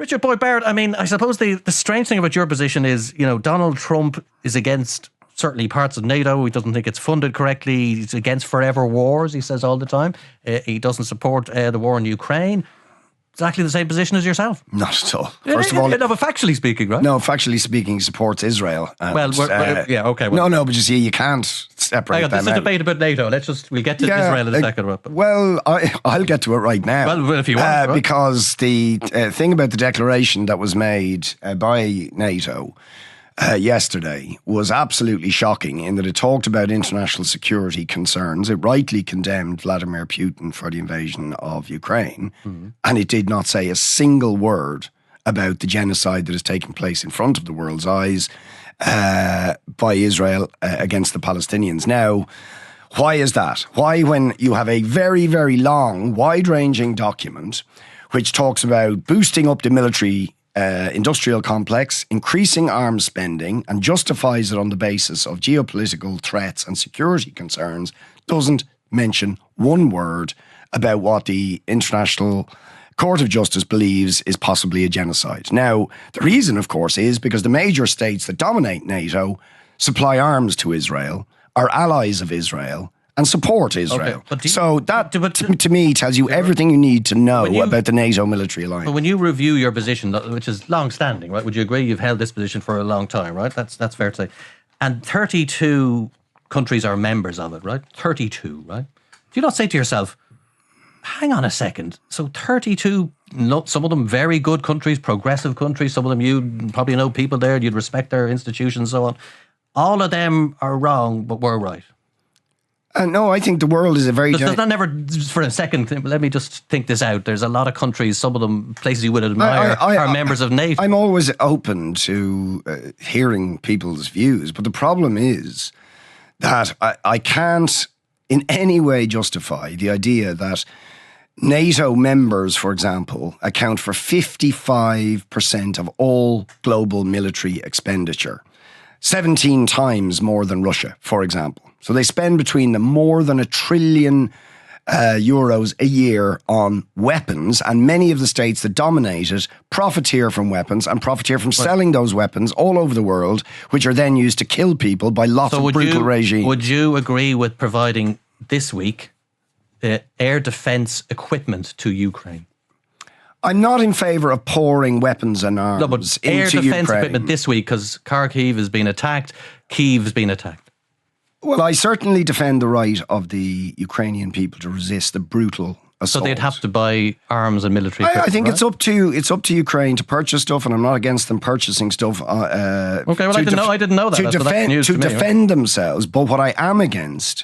Richard Boyd Barrett, I mean, I suppose the strange thing about your position is, you know, Donald Trump is against certainly parts of NATO. He doesn't think it's funded correctly. He's against forever wars, he says all the time. He doesn't support the war in Ukraine. Exactly the same position as yourself. Not at all. First of all, no, but factually speaking, right? No, factually speaking, he supports Israel. And, yeah, okay. Well, no, but you see, you can't separate them out. This is a debate about NATO. We'll get to Israel in a second. Well, I'll get to it right now. Well, if you want. Right? Because the thing about the declaration that was made by NATO yesterday was absolutely shocking in that it talked about international security concerns. It rightly condemned Vladimir Putin for the invasion of Ukraine, and it did not say a single word about the genocide that is taking place in front of the world's eyes by Israel against the Palestinians. Now, why is that? Why, when you have a very, very long, wide-ranging document which talks about boosting up the military industrial complex, increasing arms spending, and justifies it on the basis of geopolitical threats and security concerns, doesn't mention one word about what the International Court of Justice believes is possibly a genocide. Now, the reason, of course, is because the major states that dominate NATO supply arms to Israel, are allies of Israel, and support Israel. Okay, so that, to me, tells you everything you need to know about the NATO military alliance. But when you review your position, which is long-standing, right? Would you agree you've held this position for a long time, right? That's fair to say. And 32 countries are members of it, right? 32, right? Do you not say to yourself, hang on a second, so 32, some of them very good countries, progressive countries, some of them you probably know people there, you'd respect their institutions and so on. All of them are wrong, but we're right. No, I think the world is a very... There's not never, for a second, let me just think this out. There's a lot of countries, some of them, places you would admire, are members of NATO. I'm always open to hearing people's views, but the problem is that I can't in any way justify the idea that NATO members, for example, account for 55% of all global military expenditure. 17 times more than Russia, for example. So they spend between them more than €1 trillion euros a year on weapons, and many of the states that dominate it profiteer from weapons and profiteer from selling those weapons all over the world, which are then used to kill people by lots of brutal regimes. Would you agree with providing this week air defence equipment to Ukraine? I'm not in favour of pouring weapons and arms into Ukraine. Air defence equipment this week, because Kharkiv has been attacked, Kyiv has been attacked. Well, I certainly defend the right of the Ukrainian people to resist the brutal assault. So they'd have to buy arms and military equipment, I think right? it's up to Ukraine to purchase stuff, and I'm not against them purchasing stuff. Okay, well, I didn't know that. To defend themselves. But what I am against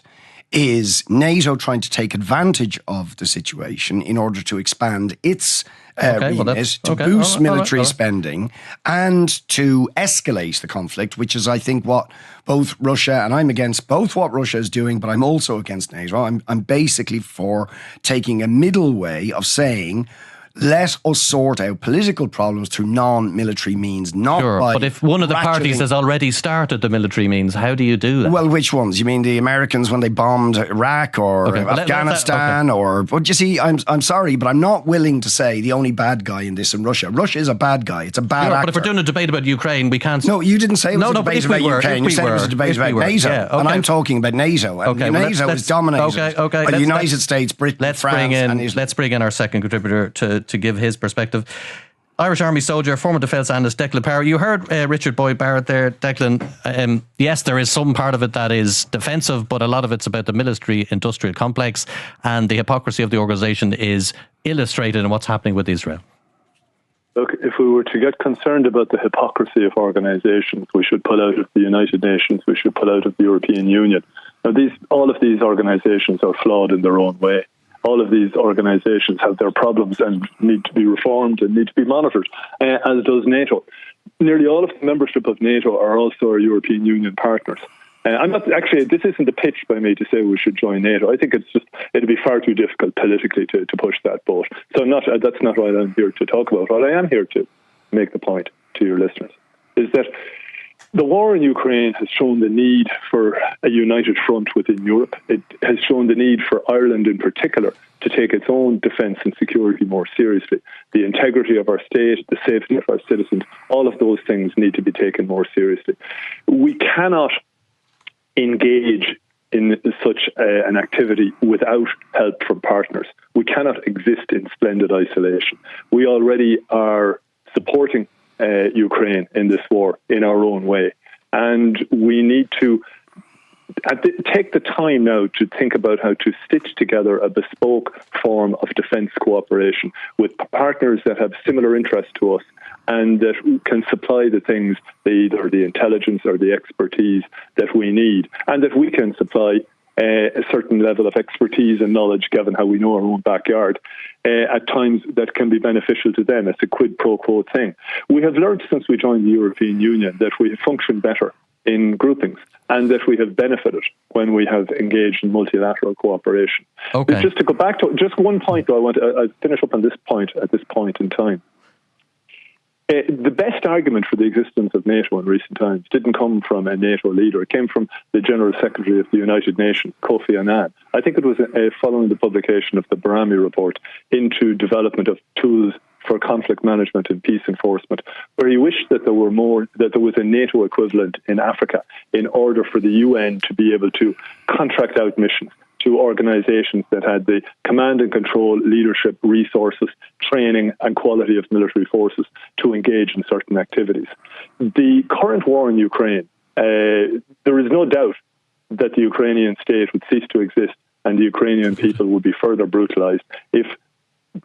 is NATO trying to take advantage of the situation in order to expand its remit, to boost military spending and to escalate the conflict, which is, I think, what both Russia, and I'm against both what Russia is doing, but I'm also against NATO. I'm basically for taking a middle way of saying, let us sort out political problems through non-military means, not by... But if one of the parties has already started the military means, how do you do that? Well, which ones? You mean the Americans when they bombed Iraq or Afghanistan? But you see, I'm sorry, but I'm not willing to say the only bad guy in this is Russia. Russia is a bad guy. It's a bad actor. But if we're doing a debate about Ukraine, we can't... No, you didn't say it was a debate about Ukraine. You said it was a debate about NATO. And I'm talking about NATO. And NATO is dominated by the United States, Britain, France. Let's bring in our second contributor to give his perspective. Irish Army soldier, former defence analyst Declan Power. You heard Richard Boyd Barrett there, Declan. Yes, there is some part of it that is defensive, but a lot of it's about the military-industrial complex, and the hypocrisy of the organisation is illustrated in what's happening with Israel. Look, if we were to get concerned about the hypocrisy of organisations, we should pull out of the United Nations, we should pull out of the European Union. Now, all of these organisations are flawed in their own way. All of these organisations have their problems and need to be reformed and need to be monitored, as does NATO. Nearly all of the membership of NATO are also our European Union partners. I'm not actually. This isn't a pitch by me to say we should join NATO. I think it'd be far too difficult politically to push that boat. So that's not what I'm here to talk about. What I am here to make the point to your listeners is that The war in Ukraine has shown the need for a united front within Europe. It has shown the need for Ireland in particular to take its own defence and security more seriously. The integrity of our state, the safety of our citizens, all of those things need to be taken more seriously. We cannot engage in such an activity without help from partners. We cannot exist in splendid isolation. We already are supporting Ukraine in this war in our own way. And we need to take the time now to think about how to stitch together a bespoke form of defence cooperation with partners that have similar interests to us and that can supply the things, either the intelligence or the expertise that we need, and that we can supply a certain level of expertise and knowledge, given how we know our own backyard, at times that can be beneficial to them. It's a quid pro quo thing. We have learned since we joined the European Union that we function better in groupings and that we have benefited when we have engaged in multilateral cooperation. Okay. Just to go back to just one point, though, I'll finish up on this point at this point in time. The best argument for the existence of NATO in recent times didn't come from a NATO leader. It came from the General Secretary of the United Nations, Kofi Annan. I think it was following the publication of the Barami report into development of tools for conflict management and peace enforcement, where he wished that there was a NATO equivalent in Africa in order for the UN to be able to contract out missions to organisations that had the command and control, leadership, resources, training and quality of military forces to engage in certain activities. The current war in Ukraine, there is no doubt that the Ukrainian state would cease to exist and the Ukrainian people would be further brutalised if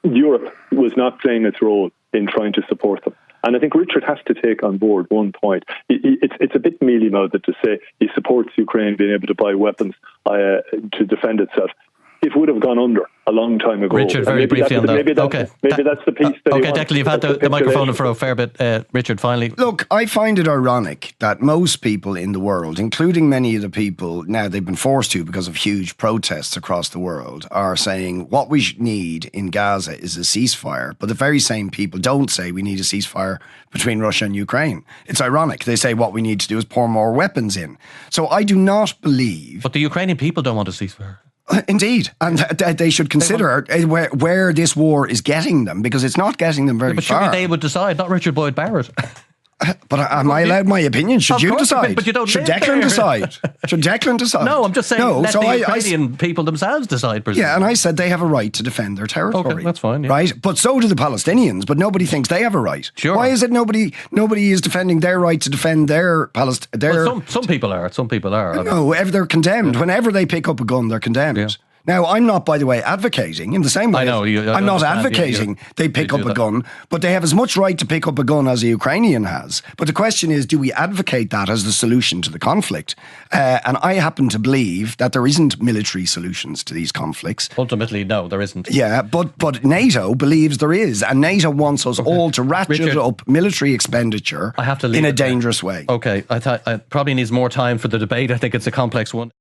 Europe was not playing its role in trying to support them. And I think Richard has to take on board one point. It's a bit mealy-mouthed to say he supports Ukraine being able to buy weapons to defend itself. It would have gone under a long time ago. Richard, very briefly on that. Maybe that's the piece that okay, Declan, you've had the microphone for a fair bit. Richard, finally. Look, I find it ironic that most people in the world, including many of the people, now they've been forced to because of huge protests across the world, are saying what we need in Gaza is a ceasefire. But the very same people don't say we need a ceasefire between Russia and Ukraine. It's ironic. They say what we need to do is pour more weapons in. So I do not believe... But the Ukrainian people don't want a ceasefire. Indeed, and they should consider where this war is getting them, because it's not getting them very but far. But surely they would decide, not Richard Boyd Barrett. But am I allowed my opinion? Should you decide? But you don't Should live Declan there. decide? Should Declan decide? No, I'm just saying let the Ukrainian people themselves decide. Presumably. Yeah, and I said they have a right to defend their territory. Okay, that's fine. Yeah. Right? But so do the Palestinians, but nobody thinks they have a right. Sure. Why is it nobody is defending their right to defend their Palestine? Well, some people are. Some people are. No, they're condemned. Whenever they pick up a gun, they're condemned. Yeah. Now, I'm not, by the way, advocating in the same way. I know. I'm not advocating they pick up a gun, but they have as much right to pick up a gun as a Ukrainian has. But the question is, do we advocate that as the solution to the conflict? And I happen to believe that there isn't military solutions to these conflicts. Ultimately, no, there isn't. Yeah, but NATO believes there is, and NATO wants us all to ratchet up military expenditure in a dangerous way. Okay, I thought it probably needs more time for the debate. I think it's a complex one.